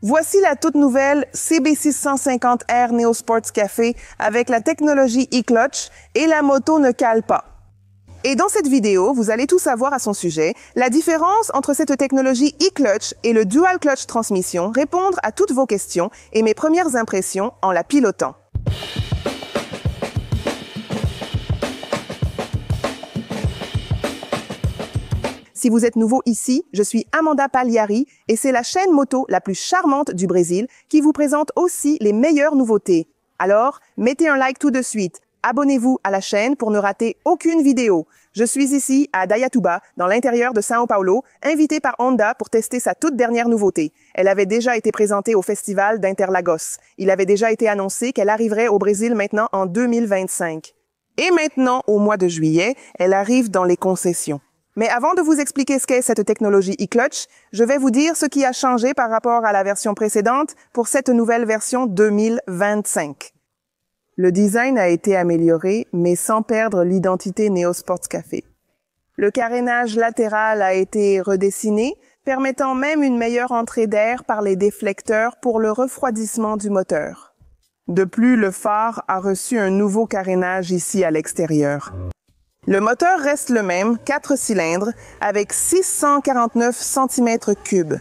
Voici la toute nouvelle CB650R Neo Sports Café avec la technologie e-clutch et la moto ne cale pas. Et dans cette vidéo, vous allez tout savoir à son sujet, la différence entre cette technologie e-clutch et le dual clutch transmission, répondre à toutes vos questions et mes premières impressions en la pilotant. Si vous êtes nouveau ici, je suis Amanda Pagliari et c'est la chaîne moto la plus charmante du Brésil qui vous présente aussi les meilleures nouveautés. Alors, mettez un like tout de suite. Abonnez-vous à la chaîne pour ne rater aucune vidéo. Je suis ici à Dayatuba, dans l'intérieur de São Paulo, invitée par Honda pour tester sa toute dernière nouveauté. Elle avait déjà été présentée au festival d'Interlagos. Il avait déjà été annoncé qu'elle arriverait au Brésil maintenant en 2025. Et maintenant, au mois de juillet, elle arrive dans les concessions. Mais avant de vous expliquer ce qu'est cette technologie e-clutch, je vais vous dire ce qui a changé par rapport à la version précédente pour cette nouvelle version 2025. Le design a été amélioré, mais sans perdre l'identité Neo Sports Café. Le carénage latéral a été redessiné, permettant même une meilleure entrée d'air par les déflecteurs pour le refroidissement du moteur. De plus, le phare a reçu un nouveau carénage ici à l'extérieur. Le moteur reste le même, 4 cylindres, avec 649 cm3.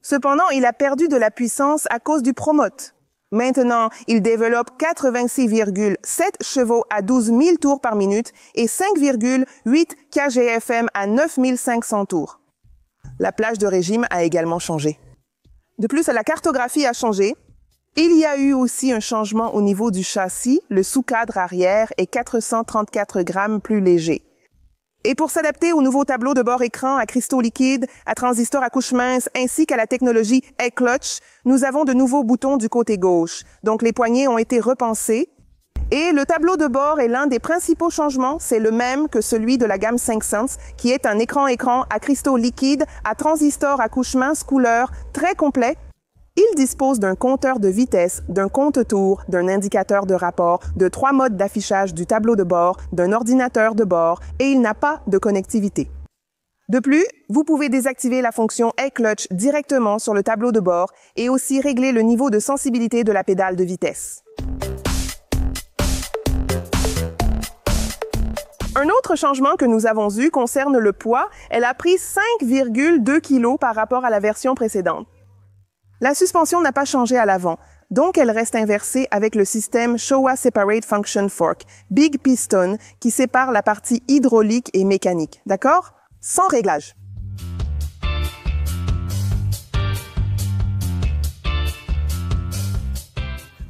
Cependant, il a perdu de la puissance à cause du Promote. Maintenant, il développe 86,7 chevaux à 12 000 tours par minute et 5,8 kgfm à 9 500 tours. La plage de régime a également changé. De plus, la cartographie a changé. Il y a eu aussi un changement au niveau du châssis, le sous-cadre arrière est 434 grammes plus léger. Et pour s'adapter au nouveau tableau de bord écran à cristaux liquides, à transistors à couche mince ainsi qu'à la technologie e-clutch, nous avons de nouveaux boutons du côté gauche. Donc les poignées ont été repensées. Et le tableau de bord est l'un des principaux changements, c'est le même que celui de la gamme 5Sense, qui est un écran à cristaux liquides, à transistors à couche mince couleur, très complet. Il dispose d'un compteur de vitesse, d'un compte-tours, d'un indicateur de rapport, de 3 modes d'affichage du tableau de bord, d'un ordinateur de bord et il n'a pas de connectivité. De plus, vous pouvez désactiver la fonction e-clutch directement sur le tableau de bord et aussi régler le niveau de sensibilité de la pédale de vitesse. Un autre changement que nous avons eu concerne le poids. Elle a pris 5,2 kg par rapport à la version précédente. La suspension n'a pas changé à l'avant, donc elle reste inversée avec le système Showa Separate Function Fork, Big Piston, qui sépare la partie hydraulique et mécanique, d'accord? Sans réglage.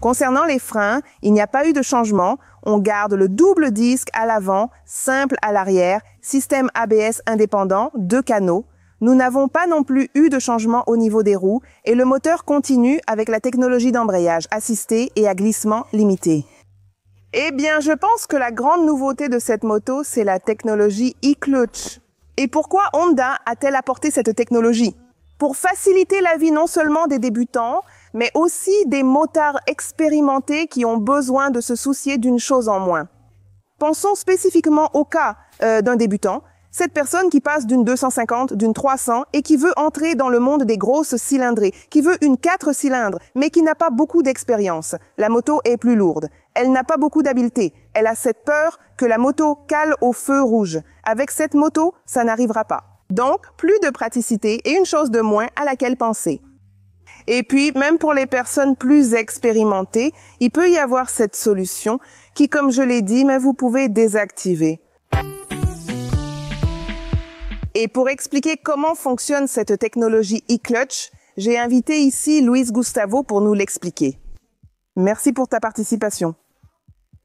Concernant les freins, il n'y a pas eu de changement. On garde le double disque à l'avant, simple à l'arrière, système ABS indépendant, 2 canaux. Nous n'avons pas non plus eu de changement au niveau des roues et le moteur continue avec la technologie d'embrayage assisté et à glissement limité. Eh bien, je pense que la grande nouveauté de cette moto, c'est la technologie e-clutch. Et pourquoi Honda a-t-elle apporté cette technologie? Pour faciliter la vie non seulement des débutants, mais aussi des motards expérimentés qui ont besoin de se soucier d'une chose en moins. Pensons spécifiquement au cas d'un débutant, cette personne qui passe d'une 250, d'une 300 et qui veut entrer dans le monde des grosses cylindrées, qui veut une 4 cylindres, mais qui n'a pas beaucoup d'expérience. La moto est plus lourde. Elle n'a pas beaucoup d'habileté. Elle a cette peur que la moto cale au feu rouge. Avec cette moto, ça n'arrivera pas. Donc, plus de praticité et une chose de moins à laquelle penser. Et puis, même pour les personnes plus expérimentées, il peut y avoir cette solution qui, comme je l'ai dit, mais vous pouvez désactiver. Et pour expliquer comment fonctionne cette technologie e-clutch, j'ai invité ici Luis Gustavo pour nous l'expliquer. Merci pour ta participation.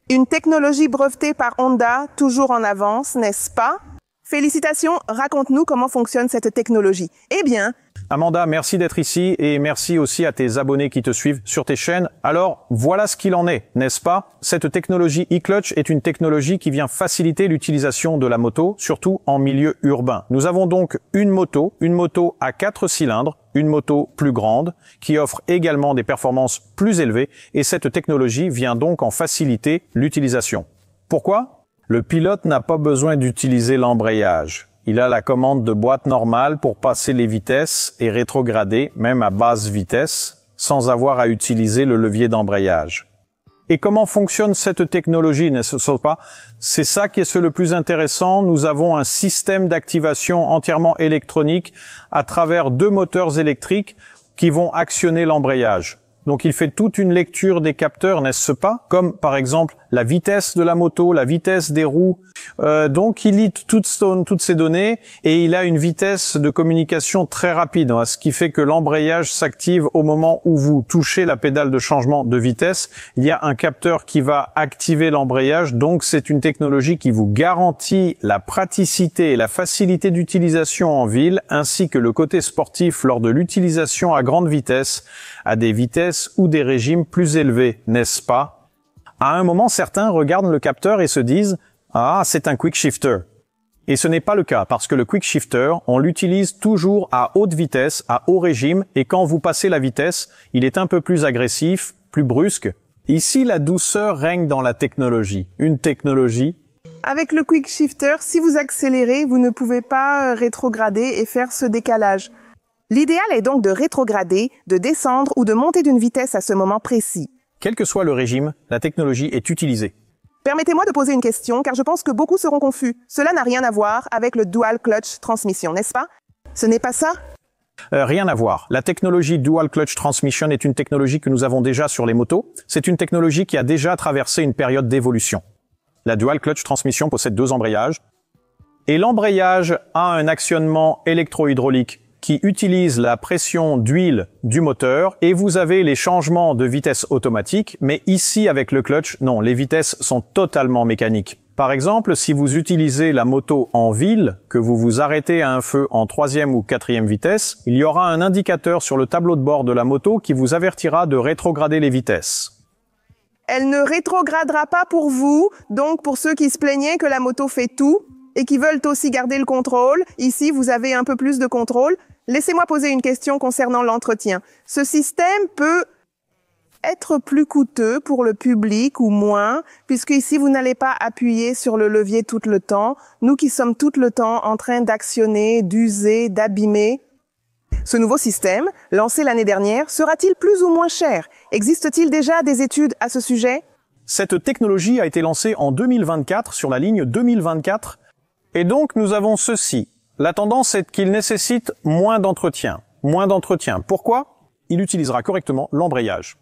Une technologie brevetée par Honda, toujours en avance, n'est-ce pas? Félicitations, raconte-nous comment fonctionne cette technologie. Eh bien, Amanda, merci d'être ici et merci aussi à tes abonnés qui te suivent sur tes chaînes. Alors, voilà ce qu'il en est, n'est-ce pas? Cette technologie e-clutch est une technologie qui vient faciliter l'utilisation de la moto, surtout en milieu urbain. Nous avons donc une moto à 4 cylindres, une moto plus grande, qui offre également des performances plus élevées et cette technologie vient donc en faciliter l'utilisation. Pourquoi? Le pilote n'a pas besoin d'utiliser l'embrayage. Il a la commande de boîte normale pour passer les vitesses et rétrograder, même à basse vitesse, sans avoir à utiliser le levier d'embrayage. Et comment fonctionne cette technologie, n'est-ce pas? C'est ça qui est le plus intéressant. Nous avons un système d'activation entièrement électronique à travers 2 moteurs électriques qui vont actionner l'embrayage. Donc il fait toute une lecture des capteurs, n'est-ce pas? Comme par exemple la vitesse de la moto, la vitesse des roues. Donc il lit toutes ces données et il a une vitesse de communication très rapide, hein, ce qui fait que l'embrayage s'active au moment où vous touchez la pédale de changement de vitesse. Il y a un capteur qui va activer l'embrayage, donc c'est une technologie qui vous garantit la praticité et la facilité d'utilisation en ville, ainsi que le côté sportif lors de l'utilisation à grande vitesse, à des vitesses ou des régimes plus élevés, n'est-ce pas? À un moment, certains regardent le capteur et se disent « Ah, c'est un quick shifter ». Et ce n'est pas le cas, parce que le quick shifter, on l'utilise toujours à haute vitesse, à haut régime, et quand vous passez la vitesse, il est un peu plus agressif, plus brusque. Ici, la douceur règne dans la technologie. Une technologie. Avec le quick shifter, si vous accélérez, vous ne pouvez pas rétrograder et faire ce décalage. L'idéal est donc de rétrograder, de descendre ou de monter d'une vitesse à ce moment précis. Quel que soit le régime, la technologie est utilisée. Permettez-moi de poser une question, car je pense que beaucoup seront confus. Cela n'a rien à voir avec le Dual Clutch Transmission, n'est-ce pas? Ce n'est pas ça? Rien à voir. La technologie Dual Clutch Transmission est une technologie que nous avons déjà sur les motos. C'est une technologie qui a déjà traversé une période d'évolution. La Dual Clutch Transmission possède 2 embrayages. Et l'embrayage a un actionnement électro-hydraulique qui utilise la pression d'huile du moteur et vous avez les changements de vitesse automatiques, mais ici avec le clutch, non, les vitesses sont totalement mécaniques. Par exemple, si vous utilisez la moto en ville, que vous vous arrêtez à un feu en 3e ou 4e vitesse, il y aura un indicateur sur le tableau de bord de la moto qui vous avertira de rétrograder les vitesses. Elle ne rétrogradera pas pour vous, donc pour ceux qui se plaignaient que la moto fait tout, et qui veulent aussi garder le contrôle, ici vous avez un peu plus de contrôle. Laissez-moi poser une question concernant l'entretien. Ce système peut être plus coûteux pour le public ou moins, puisque ici vous n'allez pas appuyer sur le levier tout le temps. Nous qui sommes tout le temps en train d'actionner, d'user, d'abîmer. Ce nouveau système, lancé l'année dernière, sera-t-il plus ou moins cher? Existe-t-il déjà des études à ce sujet? Cette technologie a été lancée en 2024 sur la ligne 2024. Et donc, nous avons ceci. La tendance est qu'il nécessite moins d'entretien. Moins d'entretien. Pourquoi? Il utilisera correctement l'embrayage.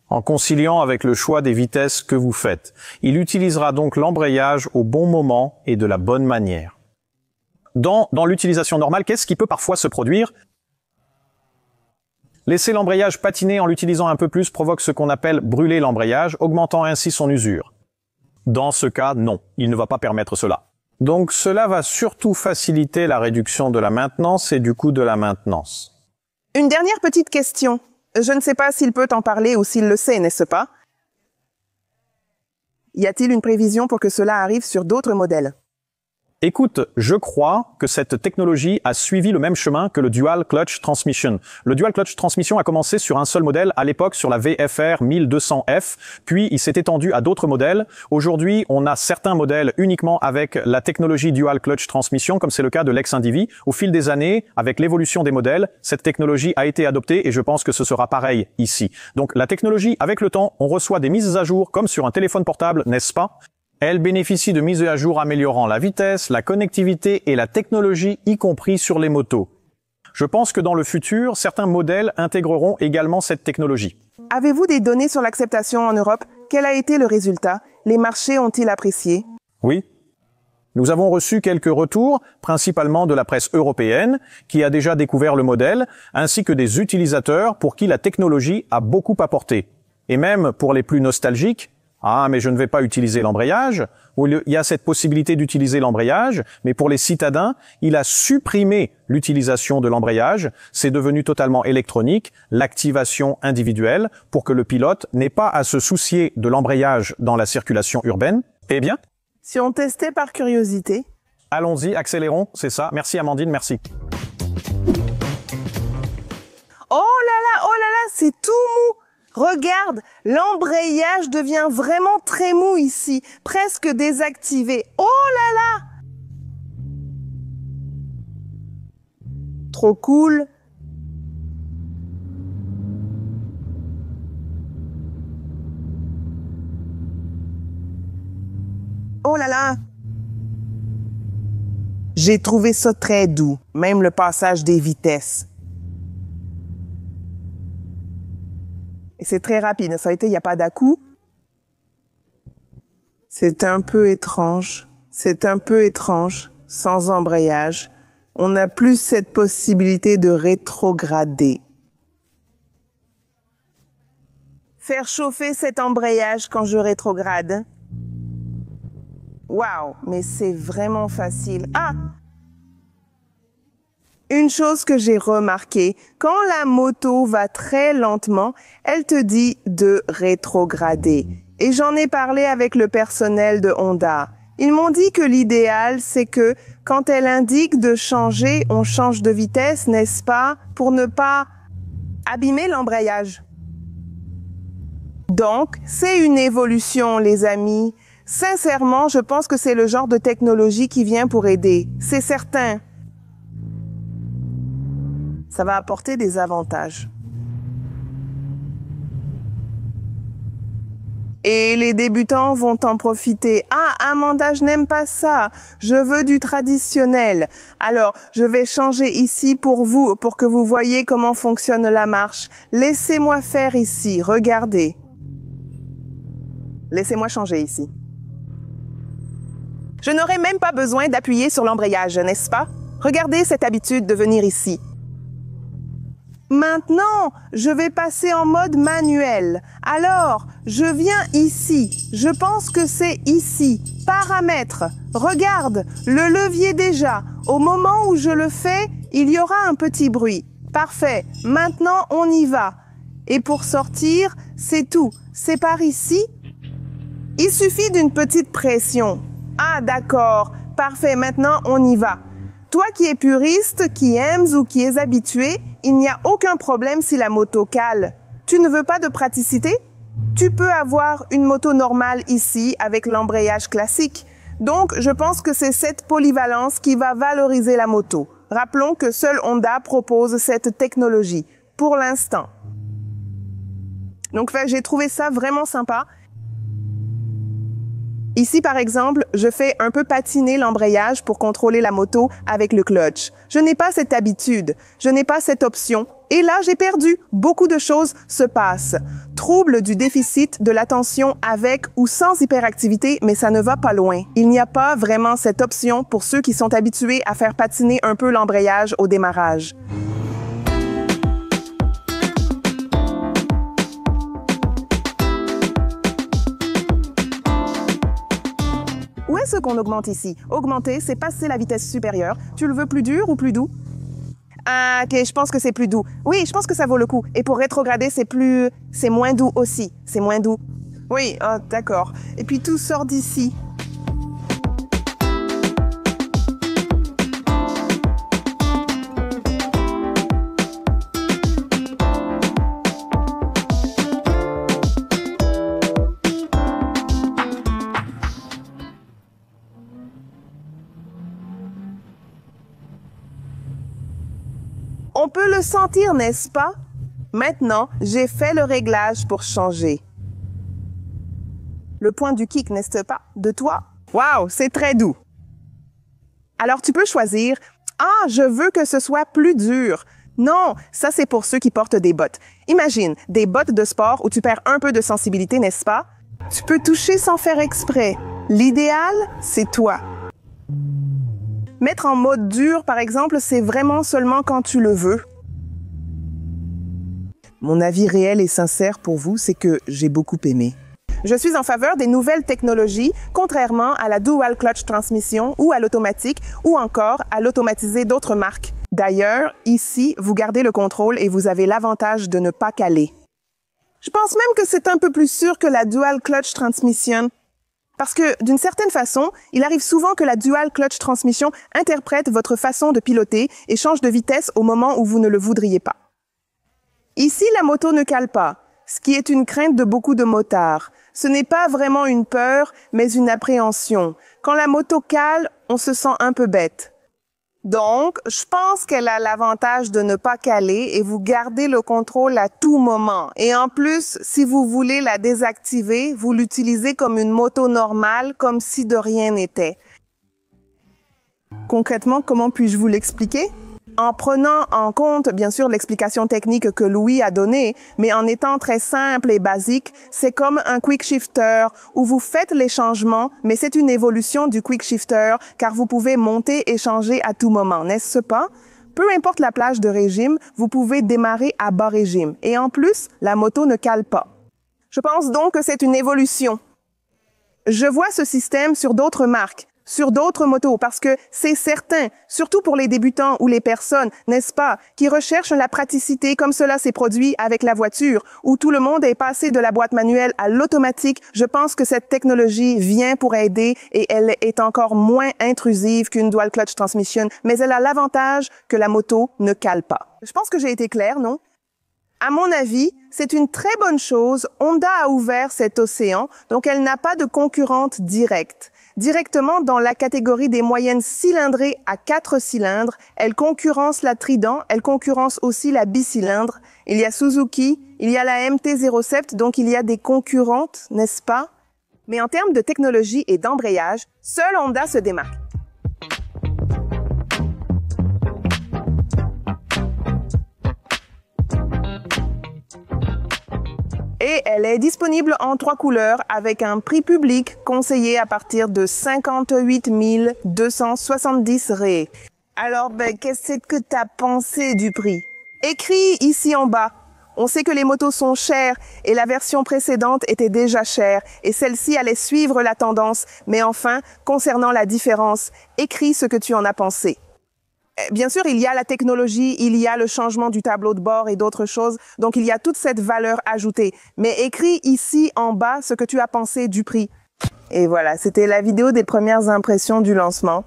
En conciliant avec le choix des vitesses que vous faites. Il utilisera donc l'embrayage au bon moment et de la bonne manière. Dans l'utilisation normale, qu'est-ce qui peut parfois se produire? Laisser l'embrayage patiner en l'utilisant un peu plus provoque ce qu'on appelle brûler l'embrayage, augmentant ainsi son usure. Dans ce cas, non. Il ne va pas permettre cela. Donc cela va surtout faciliter la réduction de la maintenance et du coût de la maintenance. Une dernière petite question. Je ne sais pas s'il peut en parler ou s'il le sait, n'est-ce pas? Y a-t-il une prévision pour que cela arrive sur d'autres modèles? Écoute, je crois que cette technologie a suivi le même chemin que le Dual Clutch Transmission. Le Dual Clutch Transmission a commencé sur un seul modèle, à l'époque sur la VFR 1200F, puis il s'est étendu à d'autres modèles. Aujourd'hui, on a certains modèles uniquement avec la technologie Dual Clutch Transmission, comme c'est le cas de l'X-Indivi. Au fil des années, avec l'évolution des modèles, cette technologie a été adoptée et je pense que ce sera pareil ici. Donc la technologie, avec le temps, on reçoit des mises à jour comme sur un téléphone portable, n'est-ce pas? Elle bénéficie de mises à jour améliorant la vitesse, la connectivité et la technologie, y compris sur les motos. Je pense que dans le futur, certains modèles intégreront également cette technologie. Avez-vous des données sur l'acceptation en Europe? Quel a été le résultat? Les marchés ont-ils apprécié? Oui. Nous avons reçu quelques retours, principalement de la presse européenne, qui a déjà découvert le modèle, ainsi que des utilisateurs pour qui la technologie a beaucoup apporté. Et même pour les plus nostalgiques, ah, mais je ne vais pas utiliser l'embrayage. Il y a cette possibilité d'utiliser l'embrayage, mais pour les citadins, il a supprimé l'utilisation de l'embrayage. C'est devenu totalement électronique, l'activation individuelle, pour que le pilote n'ait pas à se soucier de l'embrayage dans la circulation urbaine. Eh bien, si on testait par curiosité. Allons-y, accélérons, c'est ça. Merci Amandine, merci. Oh là là, c'est tout mou! Regarde, l'embrayage devient vraiment très mou ici, presque désactivé. Oh là là! Trop cool. Oh là là! J'ai trouvé ça très doux, même le passage des vitesses. Et c'est très rapide, ça a été, il n'y a pas d'à-coup. C'est un peu étrange. C'est un peu étrange, sans embrayage. On n'a plus cette possibilité de rétrograder. Faire chauffer cet embrayage quand je rétrograde. Waouh, mais c'est vraiment facile. Ah! Une chose que j'ai remarqué, quand la moto va très lentement, elle te dit de rétrograder. Et j'en ai parlé avec le personnel de Honda. Ils m'ont dit que l'idéal, c'est que quand elle indique de changer, on change de vitesse, n'est-ce pas, pour ne pas abîmer l'embrayage. Donc, c'est une évolution, les amis. Sincèrement, je pense que c'est le genre de technologie qui vient pour aider. C'est certain. Ça va apporter des avantages. Et les débutants vont en profiter. Ah, Amanda, je n'aime pas ça. Je veux du traditionnel. Alors, je vais changer ici pour vous, pour que vous voyez comment fonctionne la marche. Laissez-moi faire ici. Regardez. Laissez-moi changer ici. Je n'aurai même pas besoin d'appuyer sur l'embrayage, n'est-ce pas? Regardez cette habitude de venir ici. Maintenant, je vais passer en mode manuel. Alors, je viens ici. Je pense que c'est ici. Paramètres. Regarde, le levier déjà. Au moment où je le fais, il y aura un petit bruit. Parfait. Maintenant, on y va. Et pour sortir, c'est tout. C'est par ici. Il suffit d'une petite pression. Ah, d'accord. Parfait. Maintenant, on y va. Toi qui es puriste, qui aimes ou qui es habitué, il n'y a aucun problème si la moto cale. Tu ne veux pas de praticité? Tu peux avoir une moto normale ici avec l'embrayage classique. Donc, je pense que c'est cette polyvalence qui va valoriser la moto. Rappelons que seul Honda propose cette technologie, pour l'instant. Donc, j'ai trouvé ça vraiment sympa. Ici, par exemple, je fais un peu patiner l'embrayage pour contrôler la moto avec le clutch. Je n'ai pas cette habitude, je n'ai pas cette option. Et là, j'ai perdu. Beaucoup de choses se passent. Trouble du déficit de l'attention avec ou sans hyperactivité, mais ça ne va pas loin. Il n'y a pas vraiment cette option pour ceux qui sont habitués à faire patiner un peu l'embrayage au démarrage. Où est-ce qu'on augmente ici? Augmenter, c'est passer la vitesse supérieure. Tu le veux plus dur ou plus doux? Ah, ok, je pense que c'est plus doux. Oui, je pense que ça vaut le coup. Et pour rétrograder, c'est moins doux aussi. C'est moins doux. Oui, oh, d'accord. Et puis tout sort d'ici. On peut le sentir, n'est-ce pas? Maintenant, j'ai fait le réglage pour changer. Le point du kick, n'est-ce pas? De toi? Waouh, c'est très doux. Alors, tu peux choisir. Ah, je veux que ce soit plus dur. Non, ça c'est pour ceux qui portent des bottes. Imagine, des bottes de sport où tu perds un peu de sensibilité, n'est-ce pas? Tu peux toucher sans faire exprès. L'idéal, c'est toi. Mettre en mode dur, par exemple, c'est vraiment seulement quand tu le veux. Mon avis réel et sincère pour vous, c'est que j'ai beaucoup aimé. Je suis en faveur des nouvelles technologies, contrairement à la dual clutch transmission ou à l'automatique ou encore à l'automatisé d'autres marques. D'ailleurs, ici, vous gardez le contrôle et vous avez l'avantage de ne pas caler. Je pense même que c'est un peu plus sûr que la dual clutch transmission. Parce que, d'une certaine façon, il arrive souvent que la dual clutch transmission interprète votre façon de piloter et change de vitesse au moment où vous ne le voudriez pas. Ici, la moto ne cale pas, ce qui est une crainte de beaucoup de motards. Ce n'est pas vraiment une peur, mais une appréhension. Quand la moto cale, on se sent un peu bête. Donc, je pense qu'elle a l'avantage de ne pas caler et vous gardez le contrôle à tout moment. Et en plus, si vous voulez la désactiver, vous l'utilisez comme une moto normale, comme si de rien n'était. Concrètement, comment puis-je vous l'expliquer? En prenant en compte, bien sûr, l'explication technique que Louis a donnée, mais en étant très simple et basique, c'est comme un quick shifter où vous faites les changements, mais c'est une évolution du quick shifter car vous pouvez monter et changer à tout moment, n'est-ce pas? Peu importe la plage de régime, vous pouvez démarrer à bas régime. Et en plus, la moto ne cale pas. Je pense donc que c'est une évolution. Je vois ce système sur d'autres marques, sur d'autres motos, parce que c'est certain, surtout pour les débutants ou les personnes, n'est-ce pas, qui recherchent la praticité comme cela s'est produit avec la voiture, où tout le monde est passé de la boîte manuelle à l'automatique. Je pense que cette technologie vient pour aider et elle est encore moins intrusive qu'une dual clutch transmission, mais elle a l'avantage que la moto ne cale pas. Je pense que j'ai été claire, non? À mon avis, c'est une très bonne chose. Honda a ouvert cet océan, donc elle n'a pas de concurrente directe. Directement dans la catégorie des moyennes cylindrées à 4 cylindres, elle concurrence la Trident, elle concurrence aussi la bicylindre. Il y a Suzuki, il y a la MT-07, donc il y a des concurrentes, n'est-ce pas? Mais en termes de technologie et d'embrayage, seul Honda se démarque. Et elle est disponible en 3 couleurs avec un prix public conseillé à partir de 58 270 ré. Alors, qu'est-ce que t'as pensé du prix? Écrit ici en bas. On sait que les motos sont chères et la version précédente était déjà chère et celle-ci allait suivre la tendance. Mais enfin, concernant la différence, écris ce que tu en as pensé. Bien sûr, il y a la technologie, il y a le changement du tableau de bord et d'autres choses. Donc, il y a toute cette valeur ajoutée. Mais écris ici en bas ce que tu as pensé du prix. Et voilà, c'était la vidéo des premières impressions du lancement.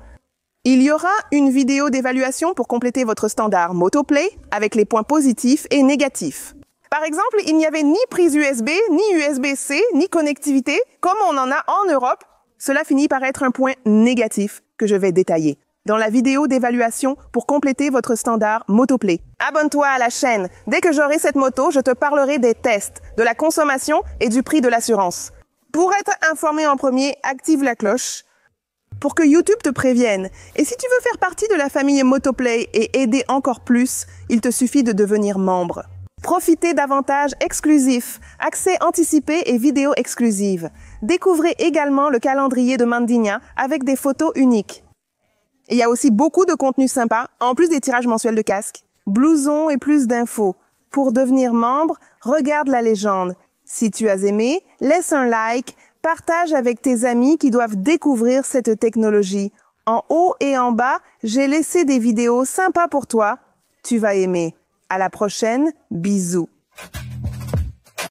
Il y aura une vidéo d'évaluation pour compléter votre standard MotoPlay avec les points positifs et négatifs. Par exemple, il n'y avait ni prise USB, ni USB-C, ni connectivité, comme on en a en Europe. Cela finit par être un point négatif que je vais détailler dans la vidéo d'évaluation pour compléter votre standard MotoPlay. Abonne-toi à la chaîne. Dès que j'aurai cette moto, je te parlerai des tests, de la consommation et du prix de l'assurance. Pour être informé en premier, active la cloche pour que YouTube te prévienne. Et si tu veux faire partie de la famille MotoPlay et aider encore plus, il te suffit de devenir membre. Profitez d'avantages exclusifs, accès anticipé et vidéos exclusives. Découvrez également le calendrier de Mandigna avec des photos uniques. Il y a aussi beaucoup de contenu sympa, en plus des tirages mensuels de casques, blousons et plus d'infos. Pour devenir membre, regarde la légende. Si tu as aimé, laisse un like, partage avec tes amis qui doivent découvrir cette technologie. En haut et en bas, j'ai laissé des vidéos sympas pour toi. Tu vas aimer. À la prochaine, bisous.